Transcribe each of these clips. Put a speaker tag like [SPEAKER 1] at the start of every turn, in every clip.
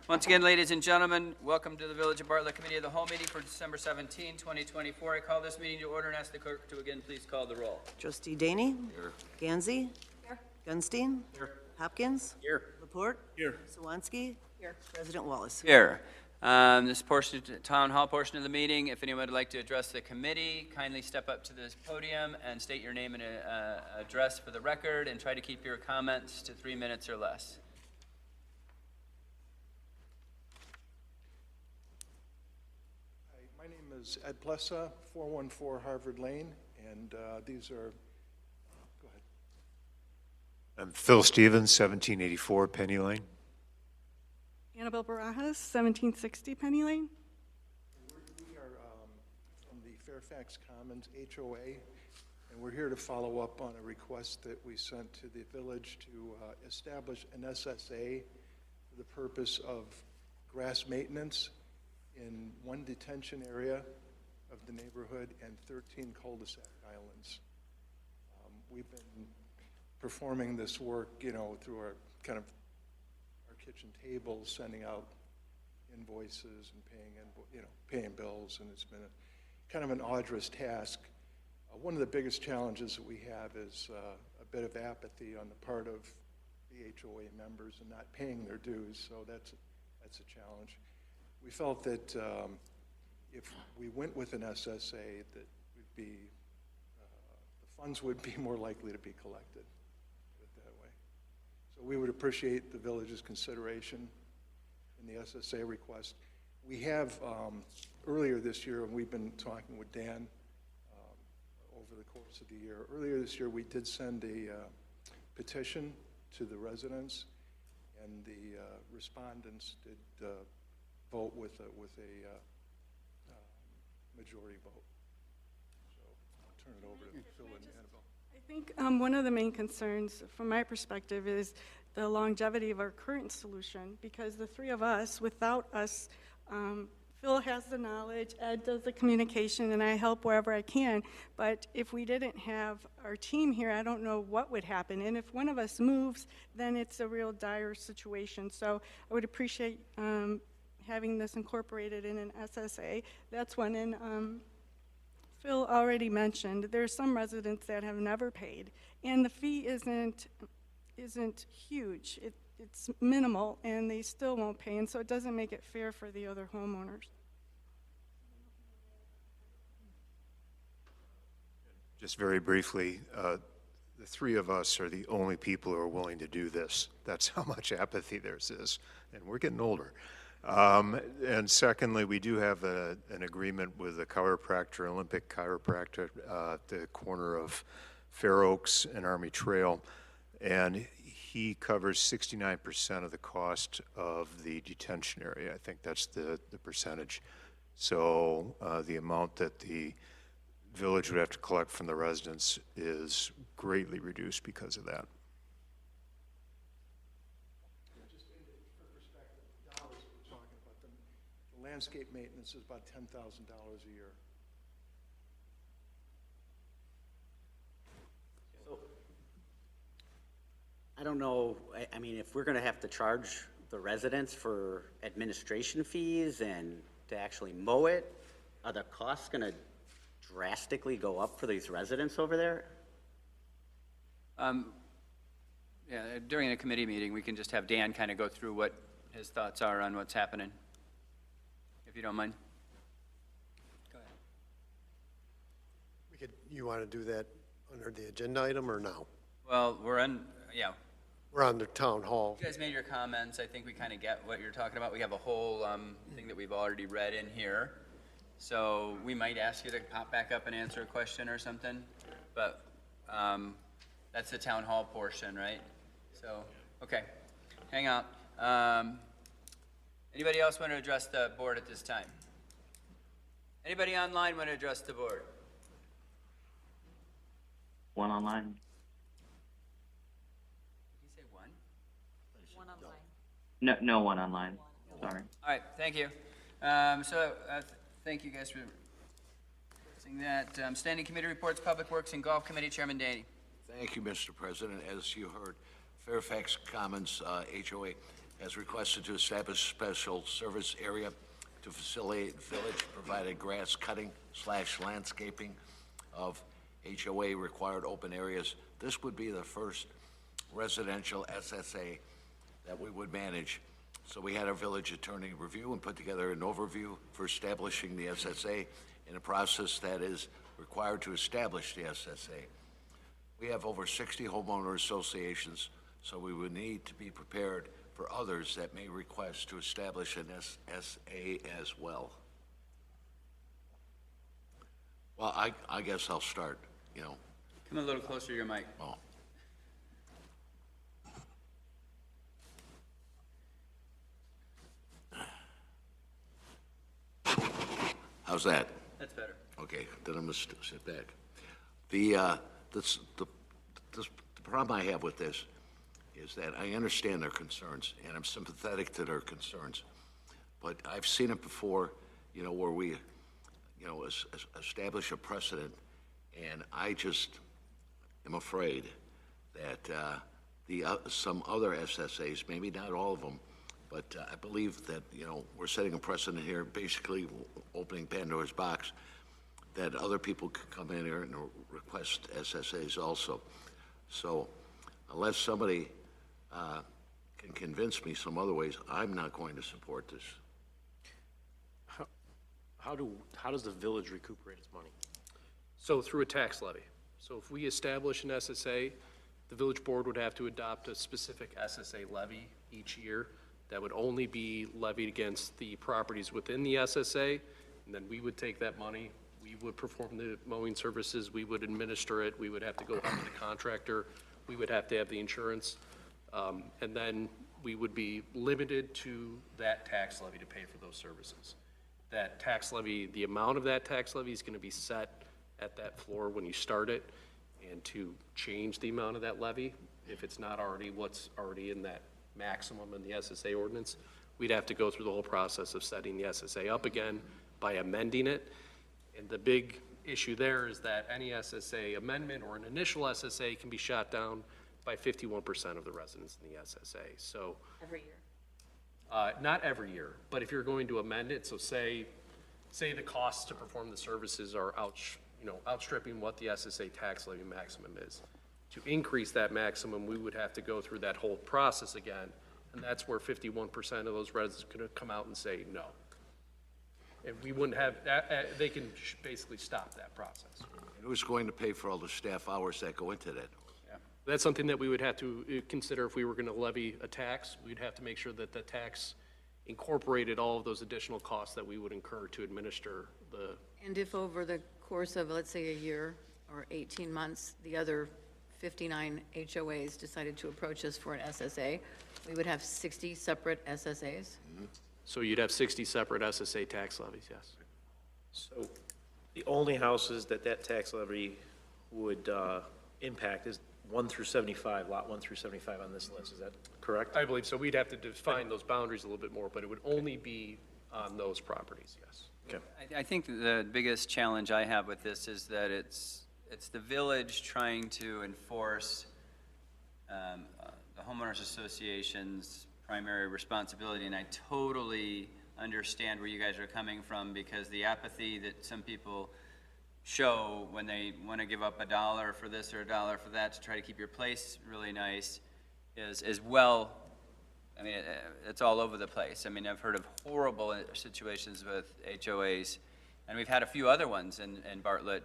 [SPEAKER 1] Once again, ladies and gentlemen, welcome to the Village of Bartlett Committee of the Whole meeting for December 17, 2024. I call this meeting to order and ask the clerk to again please call the roll.
[SPEAKER 2] Trustee DEYNE?
[SPEAKER 3] Here.
[SPEAKER 2] Gansey?
[SPEAKER 4] Here.
[SPEAKER 2] Gunstein?
[SPEAKER 3] Here.
[SPEAKER 2] Hopkins?
[SPEAKER 3] Here.
[SPEAKER 2] Laporte?
[SPEAKER 3] Here.
[SPEAKER 2] Sawanski?
[SPEAKER 4] Here.
[SPEAKER 2] President Wallace?
[SPEAKER 1] Here. This portion, town hall portion of the meeting, if anyone would like to address the committee, kindly step up to this podium and state your name and address for the record, and try to keep your comments to 3 minutes or less.
[SPEAKER 5] Hi, my name is Ed Plessa, 414 Harvard Lane, and these are, go ahead.
[SPEAKER 6] I'm Phil Stevens, 1784 Penny Lane.
[SPEAKER 4] Annabelle Barajas, 1760 Penny Lane.
[SPEAKER 5] We are from the Fairfax Commons HOA, and we're here to follow up on a request that we sent to the village to establish an SSA for the purpose of grass maintenance in one detention area of the neighborhood and 13 cul-de-sac islands. We've been performing this work, you know, through our kind of our kitchen tables, sending out invoices and paying bills, and it's been a kind of an arduous task. One of the biggest challenges that we have is a bit of apathy on the part of the HOA members and not paying their dues, so that's a challenge. We felt that if we went with an SSA, that would be the funds would be more likely to be collected, put it that way. So we would appreciate the village's consideration in the SSA request. We have earlier this year, and we've been talking with Dan over the course of the year. Earlier this year, we did send a petition to the residents, and the respondents did vote with a majority vote. So I'll turn it over to Phil and Annabelle.
[SPEAKER 4] I think one of the main concerns from my perspective is the longevity of our current solution, because the three of us, without us, Phil has the knowledge, Ed does the communication, and I help wherever I can. But if we didn't have our team here, I don't know what would happen. And if one of us moves, then it's a real dire situation. So I would appreciate having this incorporated in an SSA. That's one. And Phil already mentioned there are some residents that have never paid, and the fee isn't huge. It's minimal, and they still won't pay, and so it doesn't make it fair for the other homeowners.
[SPEAKER 6] Just very briefly, the three of us are the only people who are willing to do this. That's how much apathy there is, and we're getting older. And secondly, we do have an agreement with a chiropractor, Olympic chiropractor, at the corner of Fair Oaks and Army Trail, and he covers 69% of the cost of the detention area. I think that's the percentage. So the amount that the village would have to collect from the residents is greatly reduced because of that.
[SPEAKER 5] Just for perspective, the dollars that we're talking about, the landscape maintenance is about $10,000 a year.
[SPEAKER 7] So, I don't know, I mean, if we're gonna have to charge the residents for administration fees and to actually mow it, are the costs gonna drastically go up for these residents over there?
[SPEAKER 1] Yeah, during a committee meeting, we can just have Dan kind of go through what his thoughts are on what's happening, if you don't mind. Go ahead.
[SPEAKER 8] You want to do that under the agenda item or now?
[SPEAKER 1] Well, we're
[SPEAKER 8] We're on the town hall.
[SPEAKER 1] you guys made your comments. I think we kind of get what you're talking about. We have a whole thing that we've already read in here. So we might ask you to pop back up and answer a question or something, but that's the town hall portion, right? So, okay, hang out. Anybody else want to address the board at this time? Anybody online want to address the board?
[SPEAKER 9] One online.
[SPEAKER 1] Did you say one?
[SPEAKER 4] One online.
[SPEAKER 9] No one online. Sorry.
[SPEAKER 1] All right, thank you. Thank you guys for seeing that. Standing committee reports, Public Works and Golf Committee, Chairman Daney.
[SPEAKER 3] Thank you, Mr. President. As you heard, Fairfax Commons HOA has requested to establish a special service area to facilitate village-provided grass cutting / landscaping of HOA-required open areas. This would be the first residential SSA that we would manage. So we had our village attorney review and put together an overview for establishing the SSA in a process that is required to essablish the SSA. We have over 60 homeowner associations, so we would need to be prepared for others that may request to establish an SSA as well. Well, I guess I'll start, you know.
[SPEAKER 1] Come a little closer to your mic.
[SPEAKER 3] Oh. How's that?
[SPEAKER 1] That's better.
[SPEAKER 3] Okay, then I'm gonna sit back. The problem I have with this is that I understand their concerns, and I'm sympathetic to their concerns. But I've seen it before, you know, where we, you know, establish a precedent, and I just am afraid that some other SSAs, maybe not all of them, but I believe that, you know, we're setting a precedent here, basically opening Pandora's box, that other people could come in here and request SSAs also. So unless somebody can convince me some other ways, I'm not going to support this.
[SPEAKER 10] How does the village recuperate its money?
[SPEAKER 11] So through a tax levy. So if we establish an SSA, the village board would have to adopt a specific SSA levy each year that would only be levied against the properties within the SSA, and then we would take that money, we would perform the mowing services, we would administer it, we would have to go out to the contractor, we would have to have the insurance, and then we would be limited to that tax levy to pay for those services. That tax levy, the amount of that tax levy is gonna be set at that floor when you start it, and to change the amount of that levy, if it's not already what's already in that maximum in the SSA ordinance, we'd have to go through the whole process of setting the SSA up again by amending it. And the big issue there is that any SSA amendment or an initial SSA can be shot down by 51% of the residents in the SSA. So
[SPEAKER 12] Every year.
[SPEAKER 11] not every year, but if you're going to amend it, so say the costs to perform the services are outstripping what the SSA tax levy maximum is. To increase that maximum, we would have to go through that whole process again, and that's where 51% of those residents could come out and say no. And we wouldn't have, they can basically stop that process.
[SPEAKER 3] Who's going to pay for all the staff hours that go into that?
[SPEAKER 11] That's something that we would have to consider if we were going to levy a tax. We'd have to make sure that the tax incorporated all of those additional costs that we would incur to administer the.
[SPEAKER 12] And if over the course of, let's say, a year or 18 months, the other 59 HOAs decided to approach us for an SSA, we would have 60 separate SSAs?
[SPEAKER 11] So you'd have 60 separate SSA tax levies, yes.
[SPEAKER 10] So the only houses that tax levy would impact is 1 through 75, lot 1 through 75 on this list, is that correct?
[SPEAKER 11] I believe so. We'd have to define those boundaries a little bit more, but it would only be on those properties, yes.
[SPEAKER 10] Okay.
[SPEAKER 1] I think the biggest challenge I have with this is that it's the village trying to enforce the homeowners association's primary responsibility, and I totally understand where you guys are coming from, because the apathy that some people show when they want to give up $1 for this or $1 for that to try to keep your place really nice is well, I mean, it's all over the place. I mean, I've heard of horrible situations with HOAs, and we've had a few other ones in Bartlett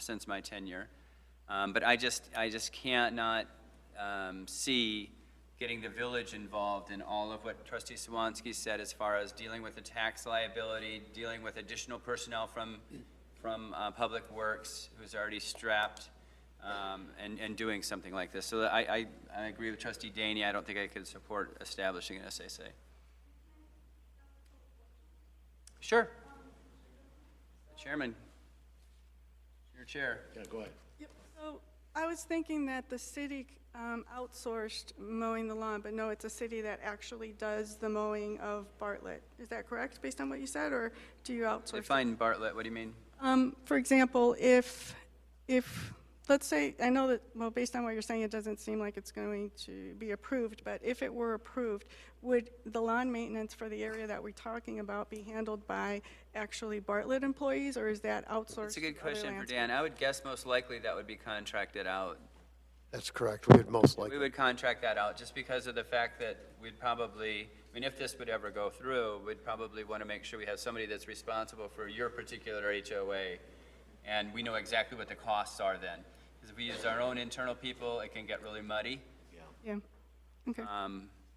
[SPEAKER 1] since my tenure. But I just cannot see getting the village involved in all of what Trustee Swansky said as far as dealing with the tax liability, dealing with additional personnel from Public Works who's already strapped, and doing something like this. So I agree with Trustee DEYNE. I don't think I could support establishing an SSA. Sure. Chairman, your chair.
[SPEAKER 3] Yeah, go ahead.
[SPEAKER 4] Yep. So I was thinking that the city outsourced mowing the lawn, but no, it's a city that actually does the mowing of Bartlett. Is that correct, based on what you said, or do you outsource?
[SPEAKER 1] Define Bartlett, what do you mean?
[SPEAKER 4] For example, if let's say, I know that, well, based on what you're saying, it doesn't seem like it's going to be approved, but if it were approved, would the lawn maintenance for the area that we're talking about be handled by actually Bartlett employees, or is that outsourced?
[SPEAKER 1] It's a good
[SPEAKER 4] to other
[SPEAKER 1] question for
[SPEAKER 4] landscapers?
[SPEAKER 1] Dan. I would guess most likely that would be contracted out.
[SPEAKER 8] That's correct. We would most
[SPEAKER 1] We
[SPEAKER 8] likely.
[SPEAKER 1] would contract that out just because of the fact that we'd probably, I mean, if this would ever go through, we'd probably want to make sure we have somebody that's responsible for your particular HOA, and we know exactly what the costs are then. Because if we use our own internal people, it can get really muddy.
[SPEAKER 4] Yeah, okay.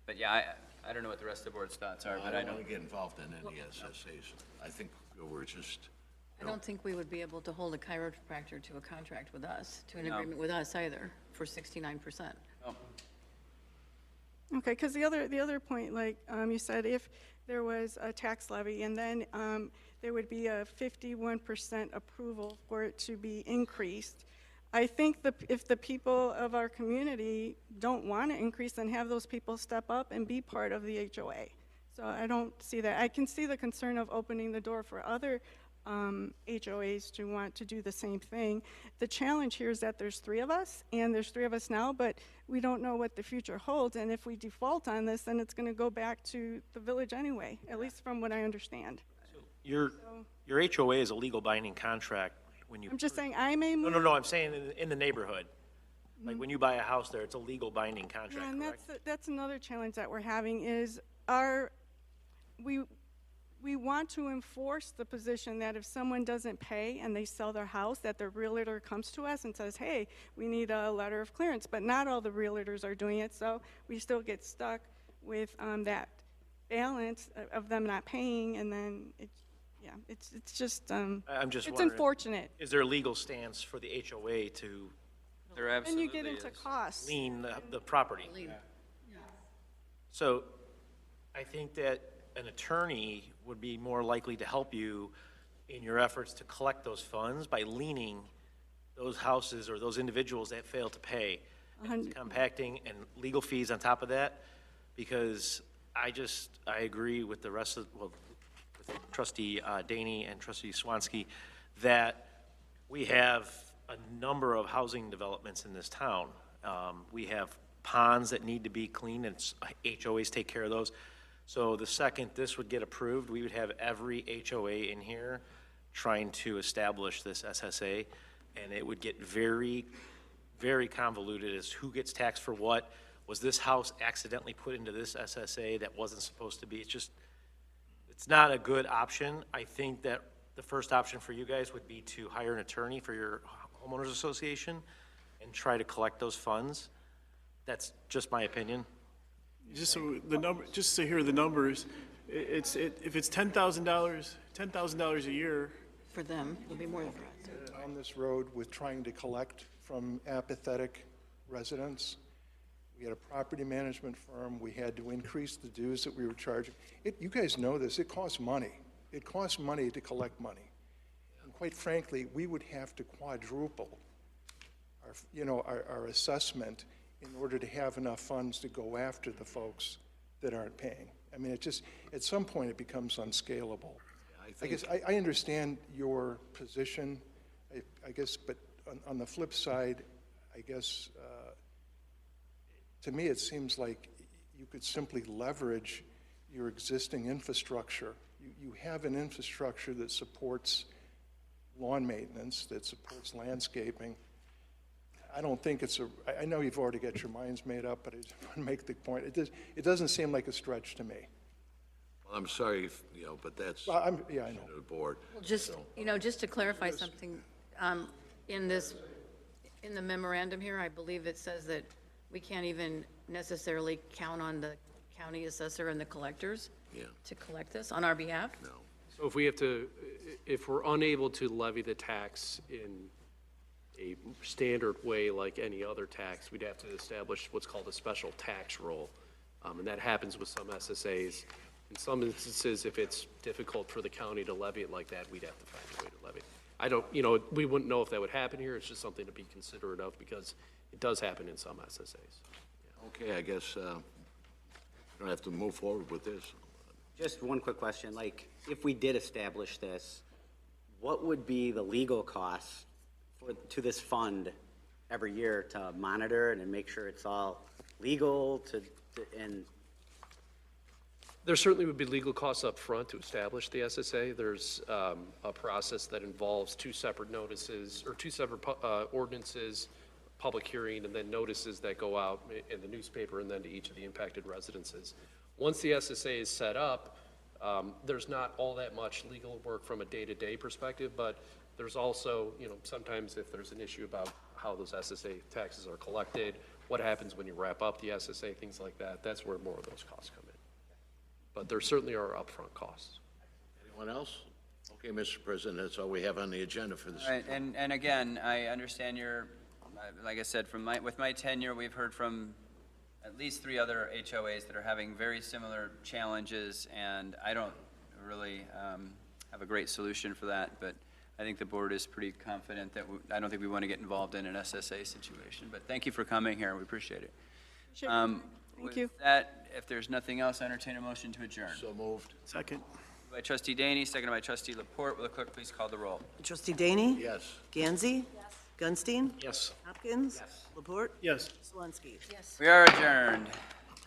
[SPEAKER 1] But yeah, I don't know what the rest of the board's thoughts are, but I
[SPEAKER 3] don't
[SPEAKER 1] know.
[SPEAKER 3] want to get involved in any SSAs. I think we're just,
[SPEAKER 12] I don't think we would be able to hold a chiropractor to a contract with us, to an
[SPEAKER 1] No.
[SPEAKER 12] agreement with us either, for 69%.
[SPEAKER 1] Oh,
[SPEAKER 4] Okay, because the other point, like you said, if there was a tax levy and then there would be a 51% approval for it to be increased, I think if the people of our community don't want to increase, then have those people step up and be part of the HOA. So I don't see that. I can see the concern of opening the door for other HOAs to want to do the same thing. The challenge here is that there's 3 of us, and there's 3 of us now, but we don't know what the future holds, and if we default on this, then it's going to go back to the village anyway, at least from what I understand.
[SPEAKER 10] Your HOA is a legal binding contract when you.
[SPEAKER 4] I'm just saying, I may move.
[SPEAKER 10] No, I'm saying in the neighborhood. Like when you buy a house there, it's a legal binding contract,
[SPEAKER 4] Yeah, and
[SPEAKER 10] correct?
[SPEAKER 4] that's another challenge that we're having is we want to enforce the position that if someone doesn't pay and they sell their house, that the realtor comes to us and says, hey, we need a letter of clearance. But not all the realtors are doing it, so we still get stuck with that balance of them not paying, and then it's just
[SPEAKER 10] I'm just
[SPEAKER 4] it's
[SPEAKER 10] wondering,
[SPEAKER 4] unfortunate.
[SPEAKER 10] is there a legal stance for the HOA to
[SPEAKER 1] there
[SPEAKER 4] And
[SPEAKER 1] absolutely
[SPEAKER 4] you get into
[SPEAKER 1] is.
[SPEAKER 4] costs.
[SPEAKER 10] lien the property?
[SPEAKER 12] Lien.
[SPEAKER 10] So I think that an attorney would be more likely to help you in your efforts to collect those funds by liening those houses or those individuals that fail to pay. And compacting and legal fees on top of that, because I agree with the rest of, well, with Trustee DEYNE and Trustee Swansky, that we have a number of housing developments in this town. We have ponds that need to be cleaned, and HOAs take care of those. So the second this would get approved, we would have every HOA in here trying to establish this SSA, and it would get very, very convoluted as who gets taxed for what. Was this house accidentally put into this SSA that wasn't supposed to be? It's not a good option. I think that the first option for you guys would be to hire an attorney for your homeowners association and try to collect those funds. That's just my opinion.
[SPEAKER 13] Just so just to hear the numbers, if it's $10,000 a year.
[SPEAKER 12] For them, it'll be more than for us.
[SPEAKER 5] On this road with trying to collect from apathetic residents. We had a property management firm. We had to increase the dues that we were charging. You guys know this. It costs money. It costs money to collect money. And quite frankly, we would have to quadruple our assessment in order to have enough funds to go after the folks that aren't paying. I mean, it just, at some point, it becomes unscalable. I guess, I understand your position, I guess, but on the flip side, I guess, to me, it seems like you could simply leverage your existing infrastructure. You have an infrastructure that supports lawn maintenance, that supports landscaping. I don't think I know you've already got your minds made up, but I just want to make the point. It doesn't seem like a stretch to me.
[SPEAKER 3] well, I'm sorry, but that's
[SPEAKER 5] I know.
[SPEAKER 3] the board.
[SPEAKER 12] Well, just to clarify something, in the memorandum here, I believe it says that we can't even necessarily count on the county assessor and the collectors to collect this on our behalf?
[SPEAKER 3] No.
[SPEAKER 11] So if we're unable to levy the tax in a standard way like any other tax, we'd have to establish what's called a special tax roll. And that happens with some SSAs. In some instances, if it's difficult for the county to levy it like that, we'd have to find a way to levy it. I don't, we wouldn't know if that would happen here. It's just something to be considerate of because it does happen in some SSAs.
[SPEAKER 3] Okay, I guess we're going to have to move forward with this.
[SPEAKER 7] Just one quick question, like, if we did establish this, what would be the legal costs to this fund every year to monitor it and make sure it's all legal and
[SPEAKER 11] There certainly would be legal costs up front to establish the SSA. There's a process that involves two separate notices, or two separate ordinances, public hearing, and then notices that go out in the newspaper and then to each of the impacted residences. Once the SSA is set up, there's not all that much legal work from a day-to-day perspective, but there's also, sometimes if there's an issue about how those SSA taxes are collected, what happens when you wrap up the SSA, things like that, that's where more of those costs come in. But there certainly are upfront costs.
[SPEAKER 3] Anyone else? Okay, Mr. President, that's all we have on the agenda for this.
[SPEAKER 1] All right, and again, I understand like I said, with my tenure, we've heard from at least 3 other HOAs that are having very similar challenges, and I don't really have a great solution for that, but I think the board is pretty confident that I don't think we want to get involved in an SSA situation. But thank you for coming here, we appreciate it.
[SPEAKER 4] Sure. Thank you.
[SPEAKER 1] With that, if there's nothing else, I entertain a motion to adjourn.
[SPEAKER 3] So moved.
[SPEAKER 13] Second.
[SPEAKER 1] By trustee DEYNE, seconded by trustee Laporte. Will the clerk please call the roll?
[SPEAKER 2] Trustee DEYNE?
[SPEAKER 3] Yes.
[SPEAKER 2] Gansey? Gunstein?
[SPEAKER 10] Yes.
[SPEAKER 2] Hopkins? Laporte?
[SPEAKER 13] Yes.
[SPEAKER 2] Swensky?
[SPEAKER 1] We are adjourned.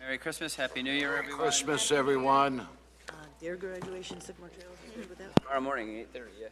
[SPEAKER 1] Merry Christmas, Happy New Year, everyone.
[SPEAKER 3] Christmas, everyone.
[SPEAKER 2] Their graduation signature, is good with that?
[SPEAKER 1] Tomorrow morning, 8:30, yeah.